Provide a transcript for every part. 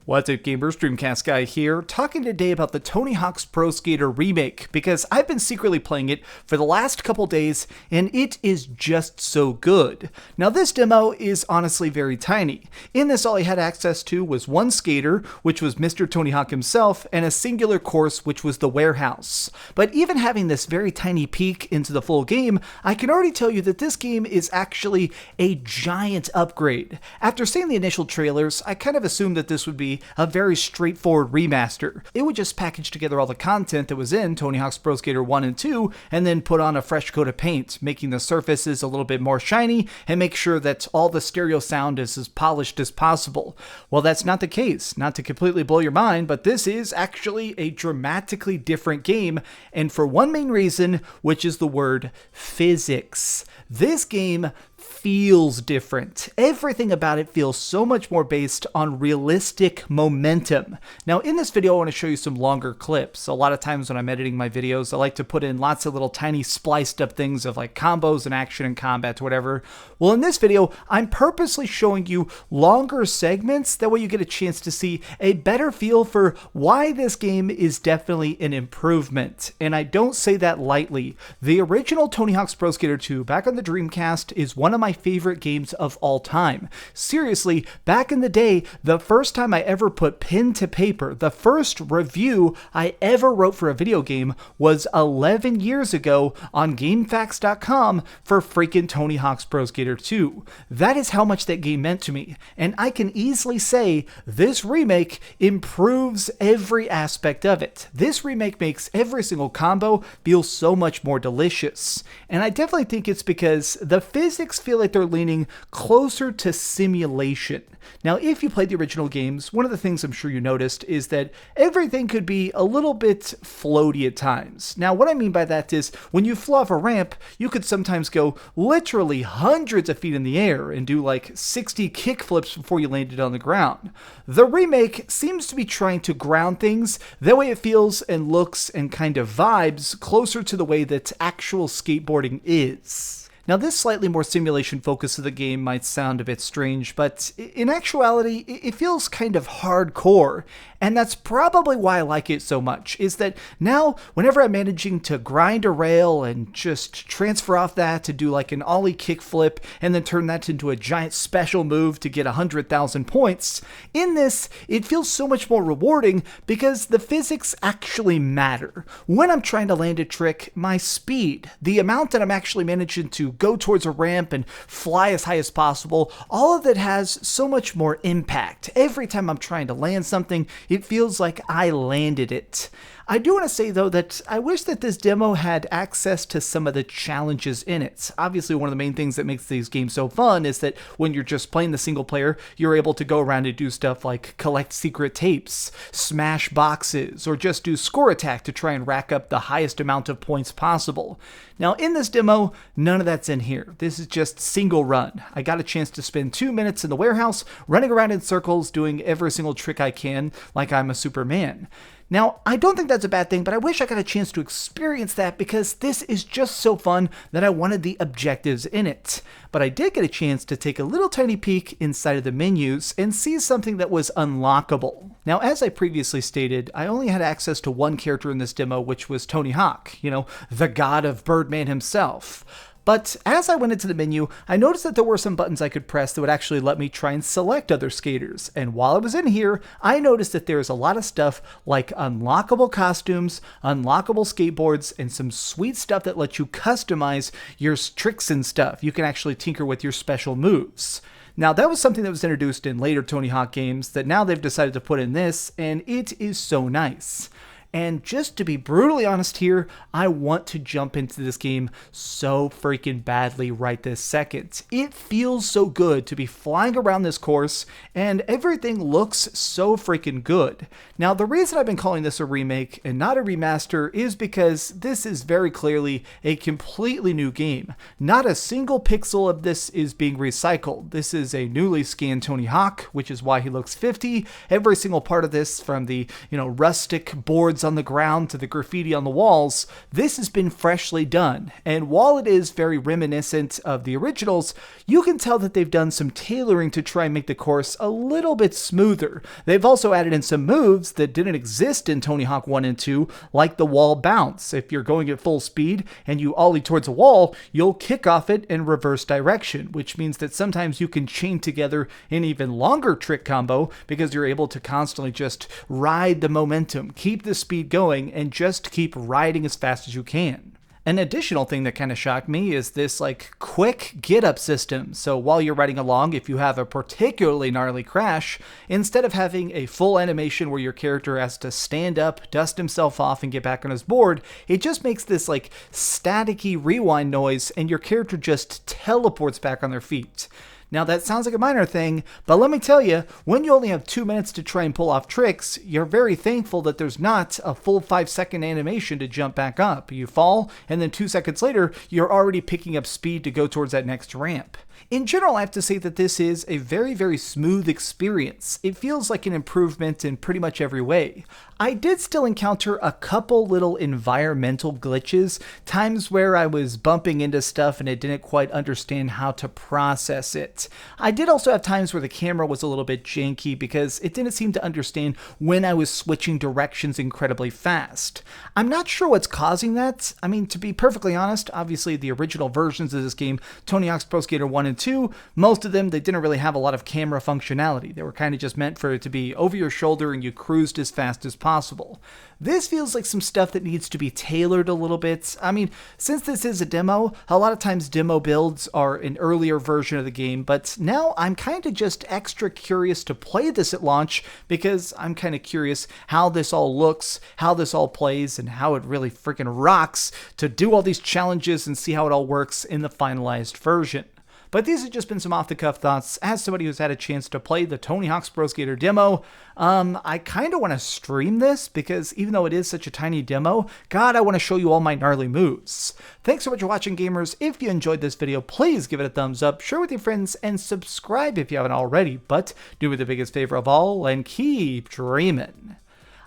What's up, gamers? DreamcastGuy here, talking today about the Tony Hawk's Pro Skater Remake, because I've been secretly playing it for the last couple days, and it is just so good. Now, this demo is honestly very tiny. In this, all I had access to was one skater, which was Mr. Tony Hawk himself, and a singular course, which was the warehouse. But even having this very tiny peek into the full game, I can already tell you that this game is actually a giant upgrade. After seeing the initial trailers, I kind of assumed that this would be a very straightforward remaster. It would just package together all the content that was in Tony Hawk's Pro Skater 1 and 2 and then put on a fresh coat of paint, making the surfaces a little bit more shiny and make sure that all the stereo sound is as polished as possible. Well, that's not the case. Not to completely blow your mind, but this is actually a dramatically different game, and for one main reason, which is the word physics. This game feels different. Everything about it feels so much more based on realistic momentum. Now, in this video, I want to show you some longer clips. A lot of times when I'm editing my videos, I like to put in lots of little tiny spliced up things of like combos and action and combat, whatever. Well, in this video, I'm purposely showing you longer segments. That way you get a chance to see a better feel for why this game is definitely an improvement. And I don't say that lightly. The original Tony Hawk's Pro Skater 2 back on the Dreamcast is one of my favorite games of all time. Seriously, back in the day, the first time I ever put pen to paper, the first review I ever wrote for a video game was 11 years ago on GameFAQs.com for freaking Tony Hawk's Pro Skater 2. That is how much that game meant to me, and I can easily say this remake improves every aspect of it. This remake makes every single combo feel so much more delicious, and I definitely think it's because the physics feel like they're leaning closer to simulation. Now, if you played the original games, one of the things I'm sure you noticed is that everything could be a little bit floaty at times. Now, what I mean by that is when you flew off a ramp, you could sometimes go literally hundreds of feet in the air and do like 60 kickflips before you landed on the ground. The remake seems to be trying to ground things, that way it feels and looks and kind of vibes closer to the way that actual skateboarding is. Now, this slightly more simulation focus of the game might sound a bit strange, but in actuality, it feels kind of hardcore. And that's probably why I like it so much, is that now, whenever I'm managing to grind a rail and just transfer off that to do like an ollie kickflip and then turn that into a giant special move to get 100,000 points, in this, it feels so much more rewarding because the physics actually matter. When I'm trying to land a trick, my speed, the amount that I'm actually managing to go towards a ramp and fly as high as possible, all of that has so much more impact. Every time I'm trying to land something, it feels like I landed it. I do want to say, though, that I wish that this demo had access to some of the challenges in it. Obviously, one of the main things that makes these games so fun is that when you're just playing the single player, you're able to go around and do stuff like collect secret tapes, smash boxes, or just do score attack to try and rack up the highest amount of points possible. Now, in this demo, none of that's in here. This is just single run. I got a chance to spend 2 minutes in the warehouse, running around in circles, doing every single trick I can, like I'm a Superman. Now, I don't think that's a bad thing, but I wish I got a chance to experience that because this is just so fun that I wanted the objectives in it. But I did get a chance to take a little tiny peek inside of the menus and see something that was unlockable. Now, as I previously stated, I only had access to one character in this demo, which was Tony Hawk, the god of Birdman himself. But as I went into the menu, I noticed that there were some buttons I could press that would actually let me try and select other skaters. And while I was in here, I noticed that there's a lot of stuff like unlockable costumes, unlockable skateboards, and some sweet stuff that lets you customize your tricks and stuff. You can actually tinker with your special moves. Now, that was something that was introduced in later Tony Hawk games that now they've decided to put in this, and it is so nice. And just to be brutally honest here, I want to jump into this game so freaking badly right this second. It feels so good to be flying around this course, and everything looks so freaking good. Now, the reason I've been calling this a remake and not a remaster is because this is very clearly a completely new game. Not a single pixel of this is being recycled. This is a newly scanned Tony Hawk, which is why he looks 50. Every single part of this, from the rustic boards boards on the ground to the graffiti on the walls, this has been freshly done. And while it is very reminiscent of the originals, you can tell that they've done some tailoring to try and make the course a little bit smoother. They've also added in some moves that didn't exist in Tony Hawk 1 and 2, like the wall bounce. If you're going at full speed and you ollie towards a wall, you'll kick off it in reverse direction, which means that sometimes you can chain together an even longer trick combo because you're able to constantly just ride the momentum, keep the speed going, and just keep riding as fast as you can. An additional thing that kind of shocked me is this quick get up system. So while you're riding along, if you have a particularly gnarly crash, instead of having a full animation where your character has to stand up, dust himself off, and get back on his board, it just makes this staticky rewind noise and your character just teleports back on their feet. Now that sounds like a minor thing, but let me tell you, when you only have 2 minutes to try and pull off tricks, you're very thankful that there's not a full 5-second animation to jump back up. You fall, and then 2 seconds later, you're already picking up speed to go towards that next ramp. In general, I have to say that this is a very, very smooth experience. It feels like an improvement in pretty much every way. I did still encounter a couple little environmental glitches, times where I was bumping into stuff and it didn't quite understand how to process it. I did also have times where the camera was a little bit janky because it didn't seem to understand when I was switching directions incredibly fast. I'm not sure what's causing that. I mean, to be perfectly honest, obviously the original versions of this game, Tony Hawk's Pro Skater 1 and 2, most of them, they didn't really have a lot of camera functionality. They were kind of just meant for it to be over your shoulder and you cruised as fast as possible. This feels like some stuff that needs to be tailored a little bit. I mean, since this is a demo, a lot of times demo builds are an earlier version of the game, but now I'm kind of just extra curious to play this at launch because I'm kind of curious how this all looks, how this all plays, and how it really freaking rocks to do all these challenges and see how it all works in the finalized version. But these have just been some off-the-cuff thoughts as somebody who's had a chance to play the Tony Hawk's Pro Skater demo. I kind of want to stream this because even though it is such a tiny demo, God, I want to show you all my gnarly moves. Thanks so much for watching, gamers. If you enjoyed this video, please give it a thumbs up, share with your friends, and subscribe if you haven't already. But do me the biggest favor of all and keep dreaming.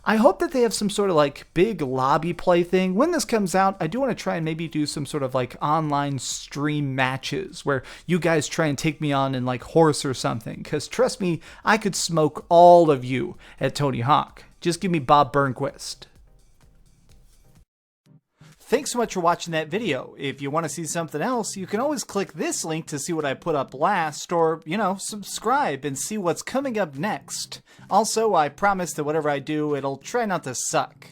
I hope that they have some sort of big lobby play thing. When this comes out, I do want to try and maybe do some sort of online stream matches where you guys try and take me on in horse or something. Because trust me, I could smoke all of you at Tony Hawk. Just give me Bob Burnquist. Thanks so much for watching that video. If you want to see something else, you can always click this link to see what I put up last, or, subscribe and see what's coming up next. Also, I promise that whatever I do, it'll try not to suck.